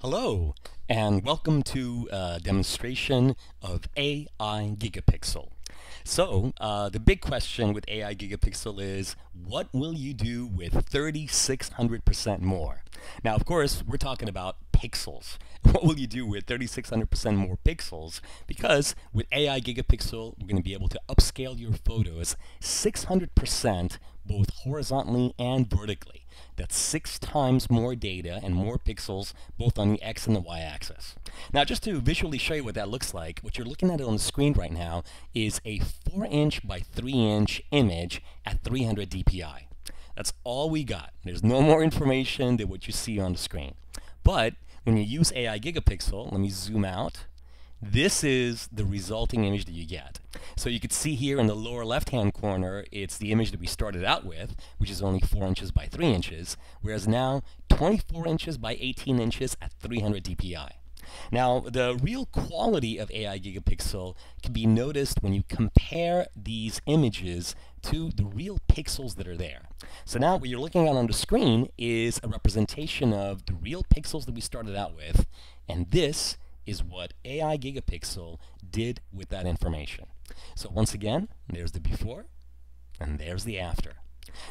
Hello, and welcome to a demonstration of AI GigaPixel. So, the big question with AI GigaPixel is, what will you do with 3,600% more? Now, of course, we're talking about pixels. What will you do with 3,600% more pixels? Because with AI GigaPixel, we're going to be able to upscale your photos 600% both horizontally and vertically. That's 6 times more data and more pixels both on the X and the Y axis. Now, just to visually show you what that looks like, what you're looking at on the screen right now is a 4-inch by 3-inch image at 300 dpi. That's all we got. There's no more information than what you see on the screen. But when you use AI GigaPixel, let me zoom out. This is the resulting image that you get. So you can see here in the lower left-hand corner, it's the image that we started out with, which is only 4 inches by 3 inches, whereas now 24 inches by 18 inches at 300 dpi. Now, the real quality of AI GigaPixel can be noticed when you compare these images to the real pixels that are there. So now what you're looking at on the screen is a representation of the real pixels that we started out with, and this is what AI GigaPixel did with that information. So once again, there's the before, and there's the after.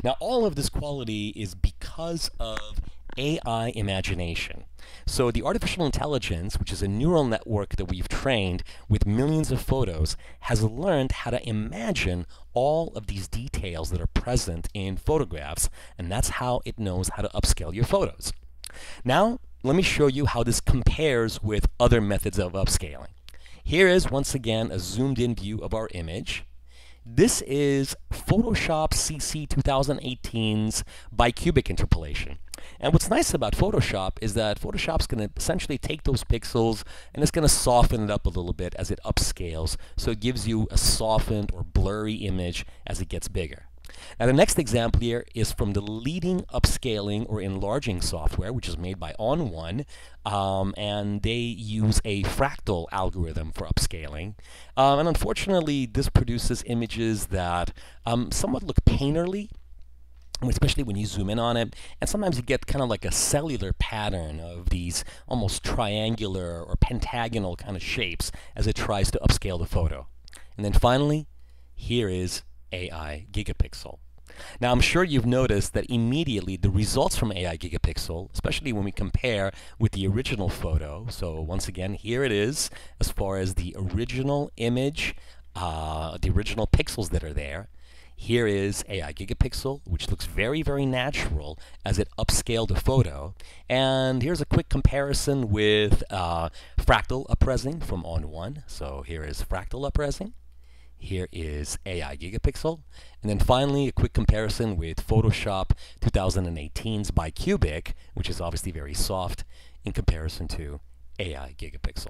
Now, all of this quality is because of AI imagination. So the artificial intelligence, which is a neural network that we've trained with millions of photos, has learned how to imagine all of these details that are present in photographs, and that's how it knows how to upscale your photos. Now, let me show you how this compares with other methods of upscaling. Here is, once again, a zoomed-in view of our image. This is Photoshop CC 2018's bicubic interpolation. And what's nice about Photoshop is that Photoshop's going to essentially take those pixels and it's going to soften it up a little bit as it upscales, so it gives you a softened or blurry image as it gets bigger. Now, the next example here is from the leading upscaling or enlarging software, which is made by On1, and they use a fractal algorithm for upscaling. And unfortunately, this produces images that somewhat look painterly, especially when you zoom in on it, and sometimes you get kind of like a cellular pattern of these almost triangular or pentagonal kind of shapes as it tries to upscale the photo. And then finally, here is AI GigaPixel. Now, I'm sure you've noticed that immediately the results from AI GigaPixel, especially when we compare with the original photo, so once again, here it is as far as the original image, the original pixels that are there. Here is AI GigaPixel, which looks very, very natural as it upscaled the photo. And here's a quick comparison with fractal upresing from On1. So here is fractal upresing. Here is AI GigaPixel. And then finally, a quick comparison with Photoshop 2018's bicubic, which is obviously very soft in comparison to AI GigaPixel.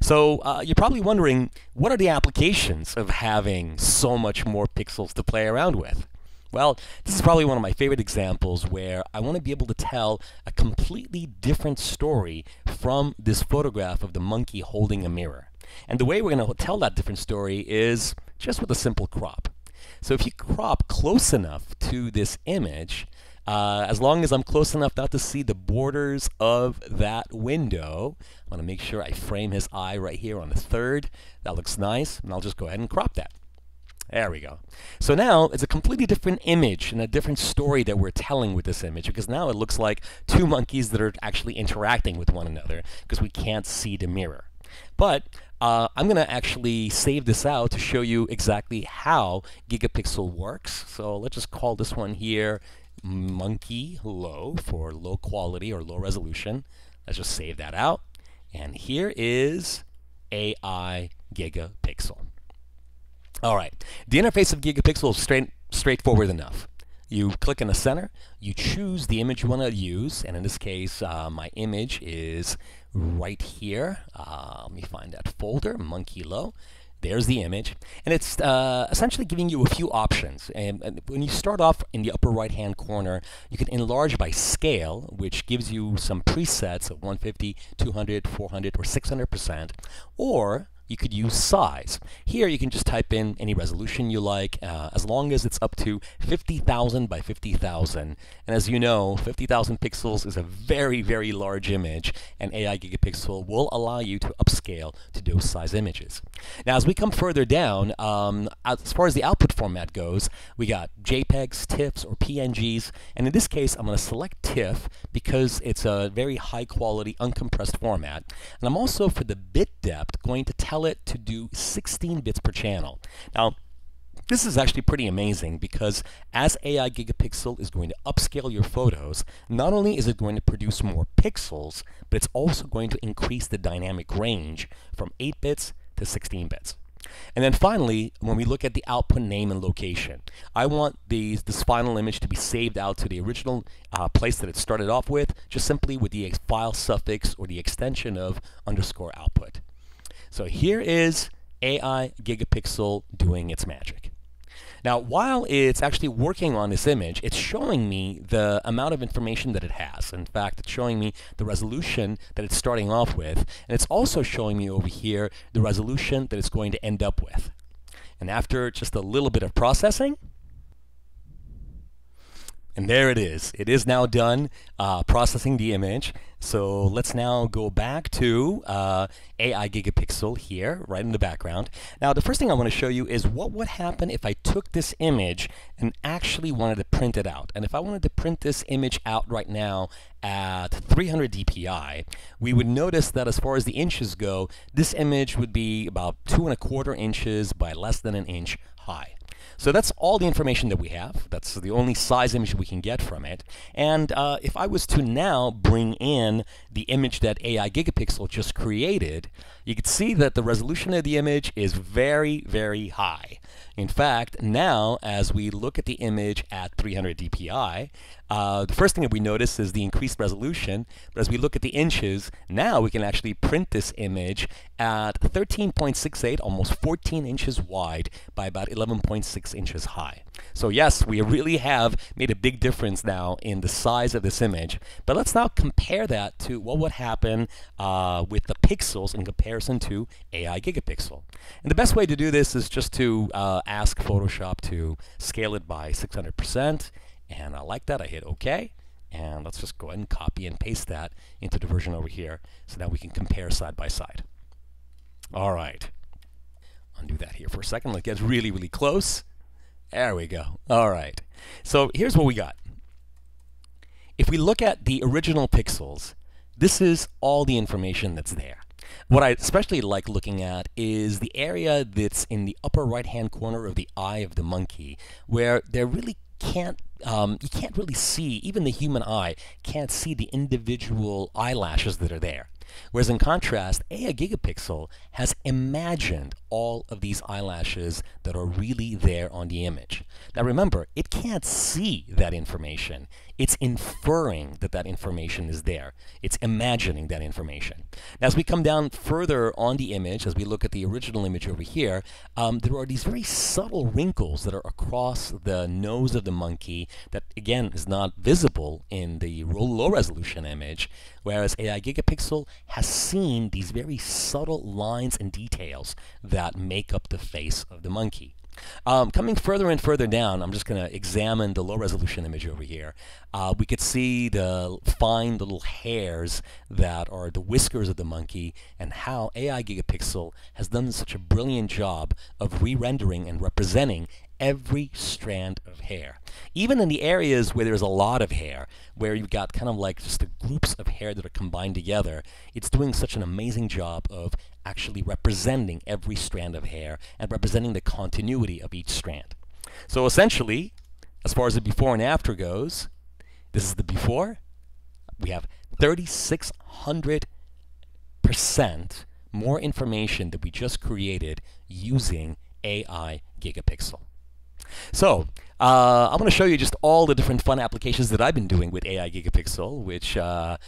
So you're probably wondering, what are the applications of having so much more pixels to play around with? Well, this is probably one of my favorite examples where I want to be able to tell a completely different story from this photograph of the monkey holding a mirror. And the way we're going to tell that different story is just with a simple crop. So if you crop close enough to this image, as long as I'm close enough not to see the borders of that window, I want to make sure I frame his eye right here on the third. That looks nice, and I'll just go ahead and crop that. There we go. So now it's a completely different image and a different story that we're telling with this image, because now it looks like two monkeys that are actually interacting with one another because we can't see the mirror. But I'm going to actually save this out to show you exactly how GigaPixel works. So let's just call this one here Monkey Low for low quality or low resolution. Let's just save that out. And here is AI GigaPixel. All right, the interface of GigaPixel is straightforward enough. You click in the center, you choose the image you want to use, and in this case, my image is right here. Let me find that folder, Monkey Low. There's the image, and it's essentially giving you a few options. And when you start off in the upper right-hand corner, you can enlarge by scale, which gives you some presets of 150, 200, 400, or 600%. Or you could use size. Here you can just type in any resolution you like, as long as it's up to 50,000 by 50,000. And as you know, 50,000 pixels is a very, very large image, and AI GigaPixel will allow you to upscale to those size images. Now, as we come further down, as far as the output format goes, we got JPEGs, TIFFs, or PNGs. And in this case, I'm going to select TIFF because it's a very high quality, uncompressed format. And I'm also, for the bit depth, going to tell it to do 16 bits per channel. Now, this is actually pretty amazing because as AI GigaPixel is going to upscale your photos, not only is it going to produce more pixels, but it's also going to increase the dynamic range from 8 bits to 16 bits. And then finally, when we look at the output name and location, I want this final image to be saved out to the original place that it started off with, just simply with the file suffix or the extension of _output. So here is AI GigaPixel doing its magic. Now, while it's actually working on this image, it's showing me the amount of information that it has. In fact, it's showing me the resolution that it's starting off with, and it's also showing me over here the resolution that it's going to end up with. And after just a little bit of processing, and there it is. It is now done processing the image. So let's now go back to AI GigaPixel here, right in the background. Now, the first thing I want to show you is what would happen if I took this image and actually wanted to print it out. And if I wanted to print this image out right now at 300 dpi, we would notice that as far as the inches go, this image would be about 2¼ inches by less than an inch high. So that's all the information that we have. That's the only size image we can get from it. And if I was to now bring in the image that AI GigaPixel just created, you can see that the resolution of the image is very, very high. In fact, now as we look at the image at 300 dpi, the first thing that we notice is the increased resolution. But as we look at the inches, now we can actually print this image at 13.68, almost 14 inches wide by about 11.6 inches high. So yes, we really have made a big difference now in the size of this image. But let's now compare that to what would happen with the pixels in comparison to AI GigaPixel. And the best way to do this is just to ask Photoshop to scale it by 600%. And I like that. I hit OK. And let's just go ahead and copy and paste that into the version over here so that we can compare side by side. All right. Undo that here for a second. Let's get really, really close. There we go. All right. So here's what we got. If we look at the original pixels, this is all the information that's there. What I especially like looking at is the area that's in the upper right-hand corner of the eye of the monkey, where there really you can't really see, even the human eye can't see the individual eyelashes that are there. Whereas in contrast, AI GigaPixel has imagined all of these eyelashes that are really there on the image. Now remember, it can't see that information. It's inferring that that information is there. It's imagining that information. Now as we come down further on the image, as we look at the original image over here, there are these very subtle wrinkles that are across the nose of the monkey that, again, is not visible in the low resolution image, whereas AI GigaPixel has seen these very subtle lines and details that make up the face of the monkey. Coming further and further down, I'm just going to examine the low resolution image over here. We could see the fine little hairs that are the whiskers of the monkey, and how AI GigaPixel has done such a brilliant job of re-rendering and representing every strand of hair. Even in the areas where there's a lot of hair, where you've got kind of like just the groups of hair that are combined together, it's doing such an amazing job of actually representing every strand of hair and representing the continuity of each strand. So essentially, as far as the before and after goes, this is the before. We have 3,600% more information that we just created using AI GigaPixel. So I'm going to show you just all the different fun applications that I've been doing with AI GigaPixel, which have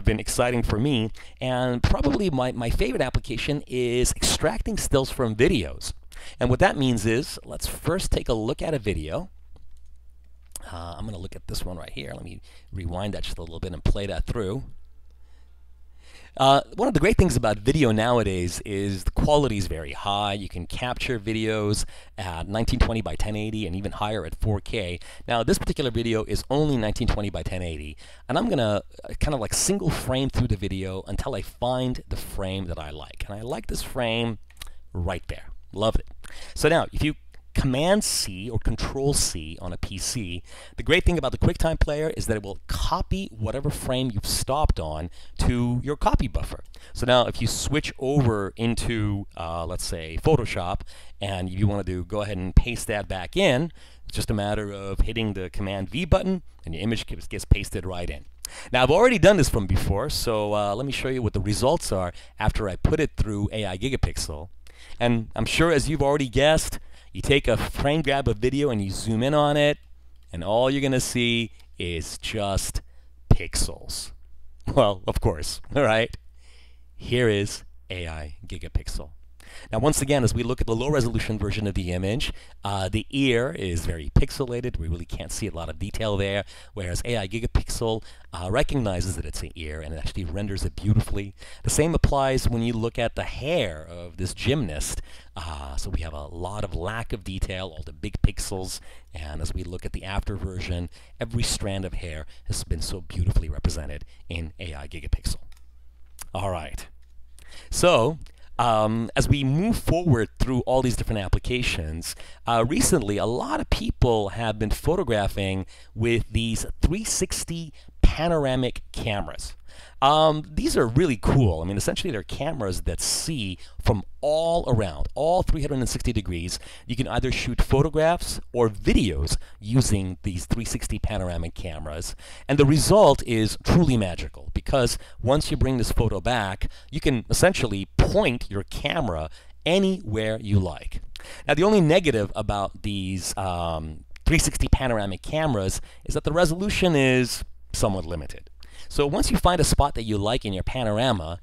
been exciting for me. And probably my favorite application is extracting stills from videos. And what that means is, let's first take a look at a video. I'm going to look at this one right here. Let me rewind that just a little bit and play that through. One of the great things about video nowadays is the quality is very high. You can capture videos at 1920 by 1080 and even higher at 4K. Now, this particular video is only 1920 by 1080, and I'm going to kind of like single frame through the video until I find the frame that I like. And I like this frame right there. Love it. So now, if you Command C or Control C on a PC, the great thing about the QuickTime Player is that it will copy whatever frame you've stopped on to your copy buffer. So now if you switch over into, let's say, Photoshop, and you want to go ahead and paste that back in, it's just a matter of hitting the Command V button, and your image gets pasted right in. Now, I've already done this from before, so let me show you what the results are after I put it through AI GigaPixel. And I'm sure, as you've already guessed, you take a frame grab of video and you zoom in on it, and all you're going to see is just pixels. Well, of course, all right? Here is AI GigaPixel. Now, once again, as we look at the low-resolution version of the image, the ear is very pixelated. We really can't see a lot of detail there, whereas AI GigaPixel recognizes that it's an ear and it actually renders it beautifully. The same applies when you look at the hair of this gymnast. So we have a lot of lack of detail, all the big pixels, and as we look at the after version, every strand of hair has been so beautifully represented in AI GigaPixel. All right. So, as we move forward through all these different applications, recently a lot of people have been photographing with these 360 panoramic cameras. These are really cool. I mean, essentially they're cameras that see from all around, all 360 degrees. You can either shoot photographs or videos using these 360 panoramic cameras. And the result is truly magical because once you bring this photo back, you can essentially point your camera anywhere you like. Now, the only negative about these 360 panoramic cameras is that the resolution is somewhat limited. So once you find a spot that you like in your panorama,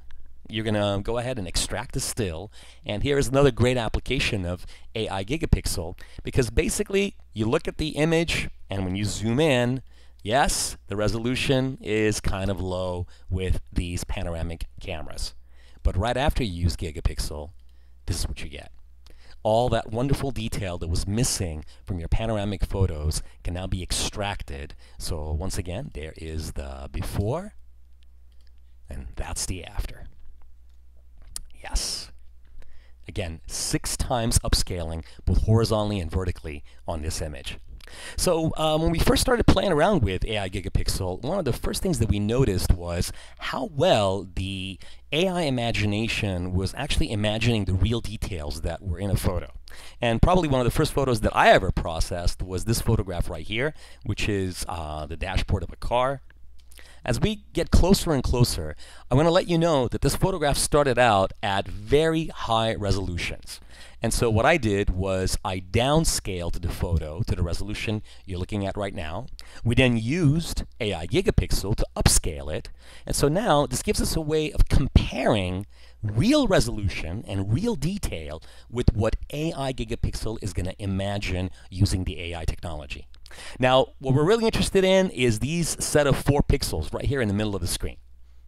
you're going to go ahead and extract a still. And here is another great application of AI GigaPixel, because basically you look at the image, and when you zoom in, yes, the resolution is kind of low with these panoramic cameras. But right after you use GigaPixel, this is what you get. All that wonderful detail that was missing from your panoramic photos can now be extracted. So once again, there is the before, and that's the after. Yes. Again, 6 times upscaling, both horizontally and vertically, on this image. So when we first started playing around with AI GigaPixel, one of the first things that we noticed was how well the AI imagination was actually imagining the real details that were in a photo. And probably one of the first photos that I ever processed was this photograph right here, which is the dashboard of a car. As we get closer and closer, I want to let you know that this photograph started out at very high resolutions. And so what I did was I downscaled the photo to the resolution you're looking at right now. We then used AI GigaPixel to upscale it. And so now this gives us a way of comparing real resolution and real detail with what AI GigaPixel is going to imagine using the AI technology. Now, what we're really interested in is these set of 4 pixels right here in the middle of the screen.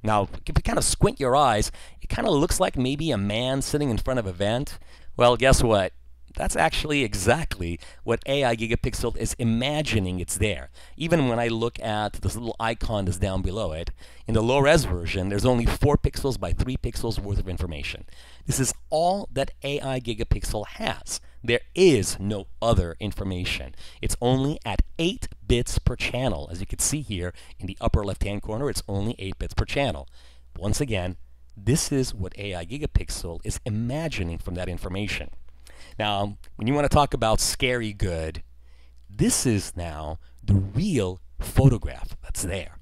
Now, if you kind of squint your eyes, it kind of looks like maybe a man sitting in front of a vent. Well, guess what? That's actually exactly what AI GigaPixel is imagining it's there. Even when I look at this little icon that's down below it, in the low-res version, there's only 4 pixels by 3 pixels worth of information. This is all that AI GigaPixel has. There is no other information. It's only at 8 bits per channel. As you can see here in the upper left-hand corner, it's only 8 bits per channel. Once again, this is what AI GigaPixel is imagining from that information. Now, when you want to talk about scary good, this is now the real photograph that's there.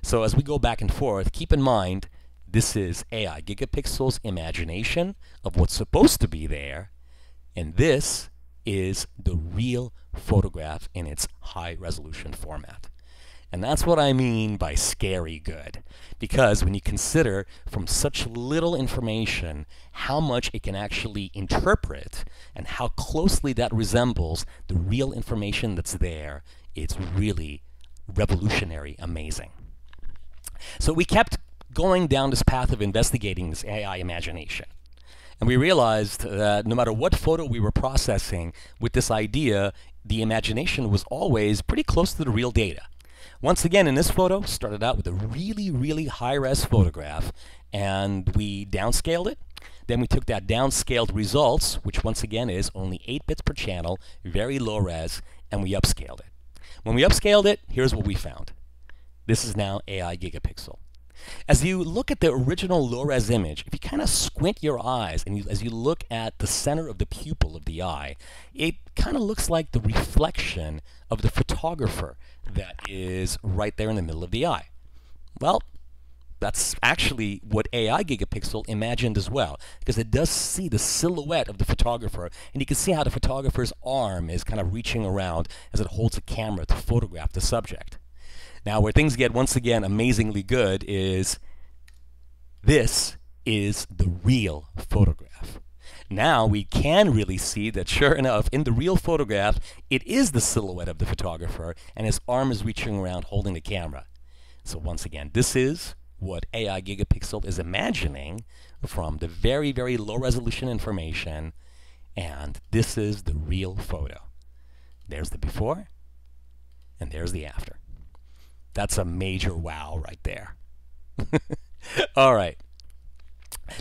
So as we go back and forth, keep in mind, this is AI GigaPixel's imagination of what's supposed to be there, and this is the real photograph in its high-resolution format. And that's what I mean by scary good. Because when you consider from such little information how much it can actually interpret and how closely that resembles the real information that's there, it's really revolutionary amazing. So we kept going down this path of investigating this AI imagination. And we realized that no matter what photo we were processing with this idea, the imagination was always pretty close to the real data. Once again, in this photo, started out with a really, really high-res photograph, and we downscaled it. Then we took that downscaled results, which once again is only 8 bits per channel, very low res, and we upscaled it. When we upscaled it, here's what we found. This is now AI GigaPixel. As you look at the original low-res image, if you kind of squint your eyes and as you look at the center of the pupil of the eye, it kind of looks like the reflection of the photographer that is right there in the middle of the eye. Well, that's actually what AI GigaPixel imagined as well, because it does see the silhouette of the photographer, and you can see how the photographer's arm is kind of reaching around as it holds a camera to photograph the subject. Now, where things get, once again, amazingly good is this is the real photograph. Now we can really see that, sure enough, in the real photograph, it is the silhouette of the photographer, and his arm is reaching around holding the camera. So once again, this is what AI GigaPixel is imagining from the very, very low-resolution information, and this is the real photo. There's the before, and there's the after. That's a major wow right there. All right.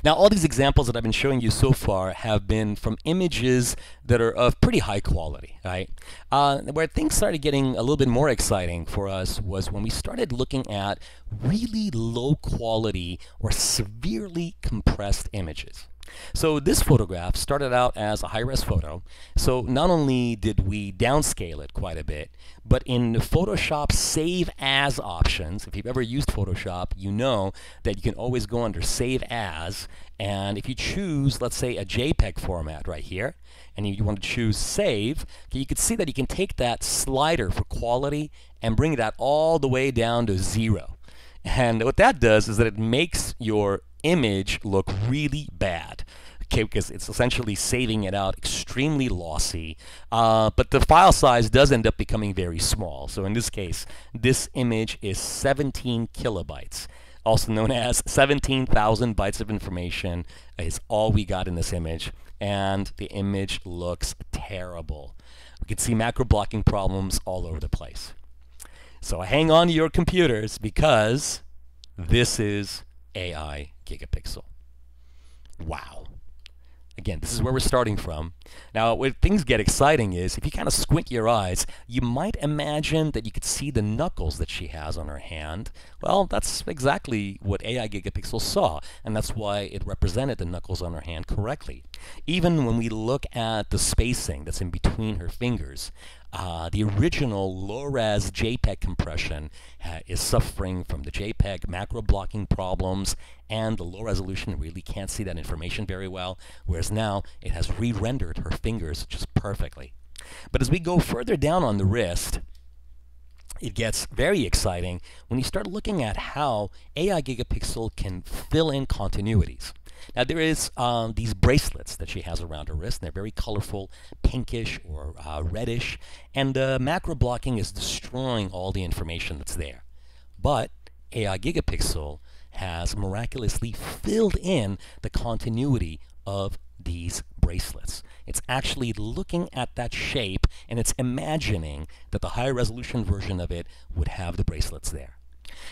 Now, all these examples that I've been showing you so far have been from images that are of pretty high quality, right? Where things started getting a little bit more exciting for us was when we started looking at really low quality or severely compressed images. So this photograph started out as a high-res photo. So not only did we downscale it quite a bit, but in Photoshop Save As options, if you've ever used Photoshop, you know that you can always go under Save As, and if you choose, let's say, a JPEG format right here, and you want to choose Save, you can see that you can take that slider for quality and bring that all the way down to 0. And what that does is that it makes your image look really bad, okay, because it's essentially saving it out extremely lossy, but the file size does end up becoming very small. So in this case, this image is 17 kilobytes, also known as 17,000 bytes of information is all we got in this image, and the image looks terrible. We can see macro blocking problems all over the place. So hang on to your computers, because this is AI GigaPixel. Wow. Again, this is where we're starting from. Now, where things get exciting is, if you kind of squint your eyes, you might imagine that you could see the knuckles that she has on her hand. Well, that's exactly what AI GigaPixel saw, and that's why it represented the knuckles on her hand correctly. Even when we look at the spacing that's in between her fingers, the original low-res JPEG compression is suffering from the JPEG macro blocking problems, and the low resolution really can't see that information very well, whereas now it has re-rendered her fingers just perfectly. But as we go further down on the wrist, it gets very exciting when you start looking at how AI GigaPixel can fill in continuities. Now, there is these bracelets that she has around her wrist, and they're very colorful, pinkish or reddish, and macro blocking is destroying all the information that's there. But AI GigaPixel has miraculously filled in the continuity of these bracelets. It's actually looking at that shape, and it's imagining that the high resolution version of it would have the bracelets there.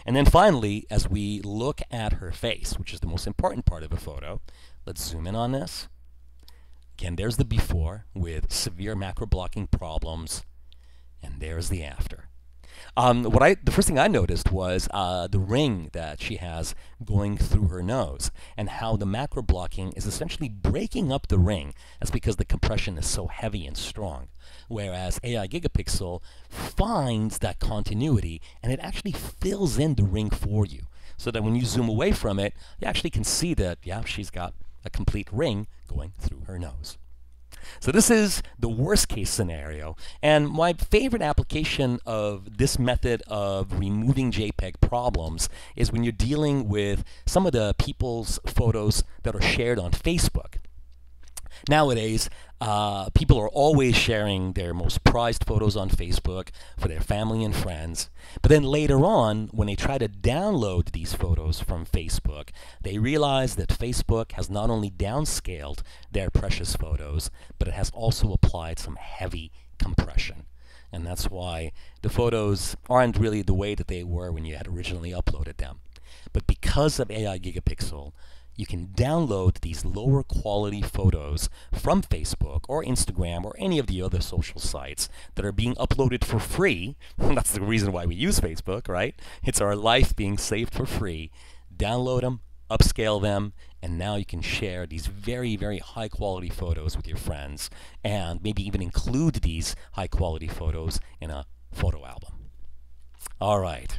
And then finally, as we look at her face, which is the most important part of a photo, let's zoom in on this. Again, there's the before with severe macro blocking problems, and there's the after. The first thing I noticed was the ring that she has going through her nose, and how the macro blocking is essentially breaking up the ring. That's because the compression is so heavy and strong. Whereas AI GigaPixel finds that continuity, and it actually fills in the ring for you, so that when you zoom away from it, you actually can see that, yeah, she's got a complete ring going through her nose. So this is the worst case scenario, and my favorite application of this method of removing JPEG problems is when you're dealing with some of the people's photos that are shared on Facebook. Nowadays, people are always sharing their most prized photos on Facebook for their family and friends. But then later on, when they try to download these photos from Facebook, they realize that Facebook has not only downscaled their precious photos, but it has also applied some heavy compression. And that's why the photos aren't really the way that they were when you had originally uploaded them. But because of AI GigaPixel, you can download these lower quality photos from Facebook or Instagram or any of the other social sites that are being uploaded for free. That's the reason why we use Facebook, right? It's our life being saved for free. Download them, upscale them, and now you can share these very, very high quality photos with your friends, and maybe even include these high quality photos in a photo album. All right.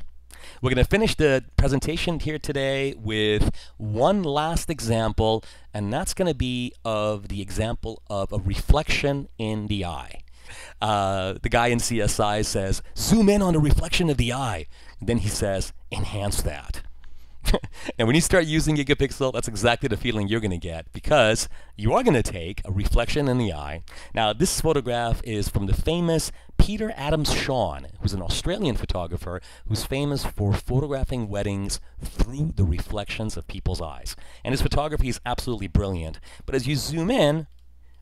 We're going to finish the presentation here today with one last example, and that's going to be of the example of a reflection in the eye. The guy in CSI says, zoom in on the reflection of the eye. And then he says, enhance that. And when you start using GigaPixel, that's exactly the feeling you're going to get, because you are going to take a reflection in the eye. Now, this photograph is from the famous Peter Adams Shawn, who's an Australian photographer who's famous for photographing weddings through the reflections of people's eyes. And his photography is absolutely brilliant. But as you zoom in,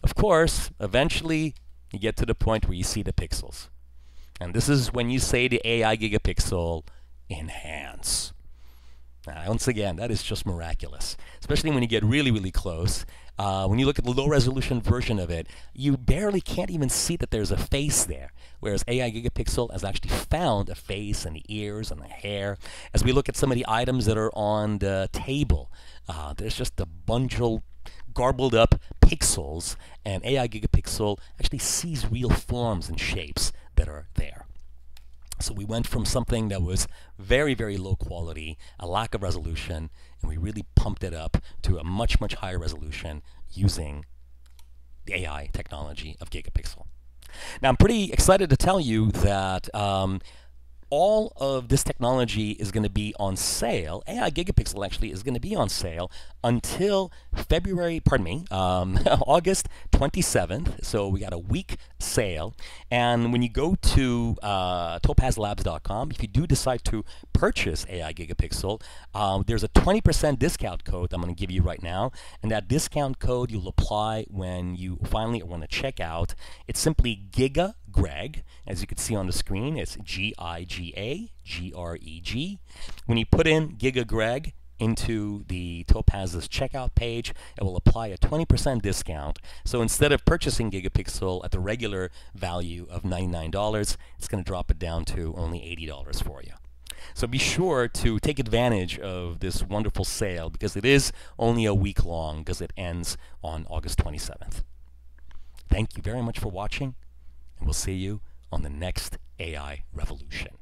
of course, eventually you get to the point where you see the pixels. And this is when you say to AI GigaPixel, enhance. Once again, that is just miraculous, especially when you get really, really close. When you look at the low-resolution version of it, you barely can't even see that there's a face there, whereas AI GigaPixel has actually found a face and the ears and the hair. As we look at some of the items that are on the table, there's just a bunch of garbled up pixels, and AI GigaPixel actually sees real forms and shapes that are there. So we went from something that was very, very low quality, a lack of resolution, and we really pumped it up to a much, much higher resolution using the AI technology of GigaPixel. Now, I'm pretty excited to tell you that all of this technology is going to be on sale. AI GigaPixel actually is going to be on sale until August 27th. So we got a week sale. And when you go to topazlabs.com, if you do decide to purchase AI GigaPixel, there's a 20% discount code I'm going to give you right now. And that discount code you'll apply when you finally want to check out. It's simply GigaGreg. As you can see on the screen, it's GigaGreg. When you put in GigaGreg into the Topaz's checkout page, it will apply a 20% discount. So instead of purchasing GigaPixel at the regular value of $99, it's going to drop it down to only $80 for you. So be sure to take advantage of this wonderful sale, because it is only a week long, because it ends on August 27th. Thank you very much for watching, and we'll see you on the next AI revolution.